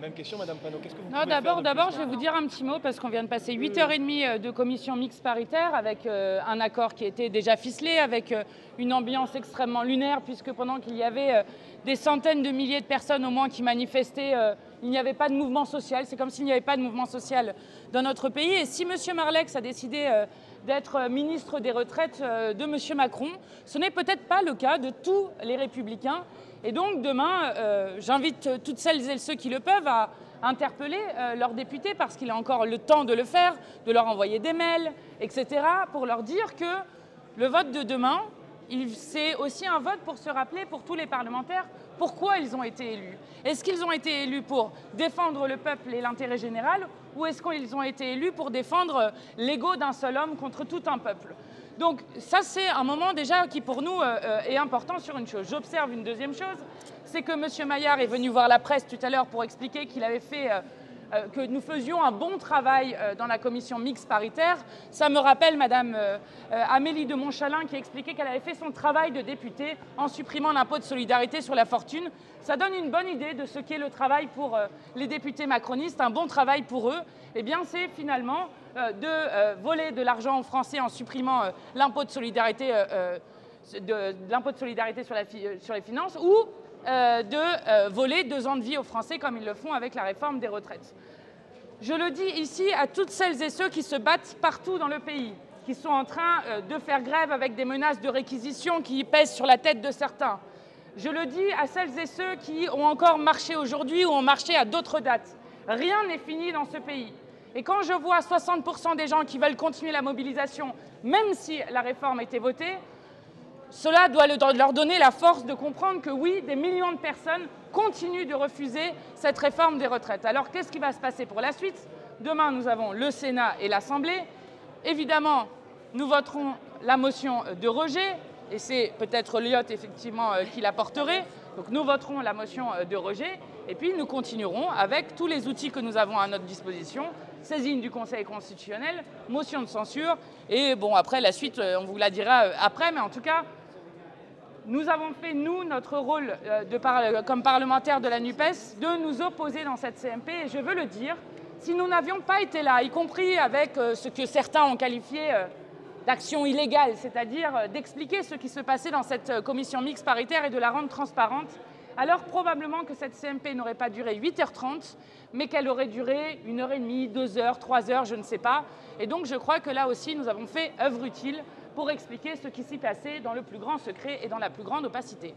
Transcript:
Même question, Madame Panot. Qu'est-ce que vous Non, pouvez faire de d'abord, plus? je vais vous dire un petit mot parce qu'on vient de passer 8h30 de commission mixte paritaire avec un accord qui était déjà ficelé, avec une ambiance extrêmement lunaire puisque pendant qu'il y avait des centaines de milliers de personnes au moins qui manifestaient, il n'y avait pas de mouvement social. C'est comme s'il n'y avait pas de mouvement social dans notre pays. Et si M. Marlex a décidé d'être ministre des retraites de M. Macron, ce n'est peut-être pas le cas de tous les Républicains. Et donc demain, j'invite toutes celles et ceux qui le peuvent à interpeller leurs députés parce qu'il a encore le temps de le faire, de leur envoyer des mails, etc. pour leur dire que le vote de demain, c'est aussi un vote pour se rappeler pour tous les parlementaires pourquoi ils ont été élus. Est-ce qu'ils ont été élus pour défendre le peuple et l'intérêt général ou est-ce qu'ils ont été élus pour défendre l'ego d'un seul homme contre tout un peuple? Donc ça, c'est un moment déjà qui pour nous est important sur une chose. J'observe une deuxième chose, c'est que M. Maillard est venu voir la presse tout à l'heure pour expliquer qu'il avait fait, que nous faisions un bon travail dans la commission mixte paritaire. Ça me rappelle Madame Amélie de Montchalin qui expliquait qu'elle avait fait son travail de députée en supprimant l'impôt de solidarité sur la fortune. Ça donne une bonne idée de ce qu'est le travail pour les députés macronistes, un bon travail pour eux. Eh bien, c'est finalement de voler de l'argent aux Français en supprimant l'impôt de solidarité, sur les finances ou de voler 2 ans de vie aux Français comme ils le font avec la réforme des retraites. Je le dis ici à toutes celles et ceux qui se battent partout dans le pays, qui sont en train de faire grève avec des menaces de réquisition qui pèsent sur la tête de certains. Je le dis à celles et ceux qui ont encore marché aujourd'hui ou ont marché à d'autres dates. Rien n'est fini dans ce pays. Et quand je vois 60% des gens qui veulent continuer la mobilisation, même si la réforme a été votée, cela doit leur donner la force de comprendre que oui, des millions de personnes continuent de refuser cette réforme des retraites. Alors qu'est-ce qui va se passer pour la suite? Demain, nous avons le Sénat et l'Assemblée. Évidemment, nous voterons la motion de rejet, et c'est peut-être Liot effectivement qui la porterait. Donc nous voterons la motion de rejet, et puis nous continuerons avec tous les outils que nous avons à notre disposition, saisine du Conseil constitutionnel, motion de censure, et bon, après la suite, on vous la dira après, mais en tout cas, nous avons fait, nous, notre rôle comme parlementaires de la NUPES, de nous opposer dans cette CMP. Et je veux le dire, si nous n'avions pas été là, y compris avec ce que certains ont qualifié d'action illégale, c'est-à-dire d'expliquer ce qui se passait dans cette commission mixte paritaire et de la rendre transparente, alors probablement que cette CMP n'aurait pas duré 8h30, mais qu'elle aurait duré 1h30, 2h, 3h, je ne sais pas. Et donc je crois que là aussi, nous avons fait œuvre utile pour expliquer ce qui s'y passait dans le plus grand secret et dans la plus grande opacité.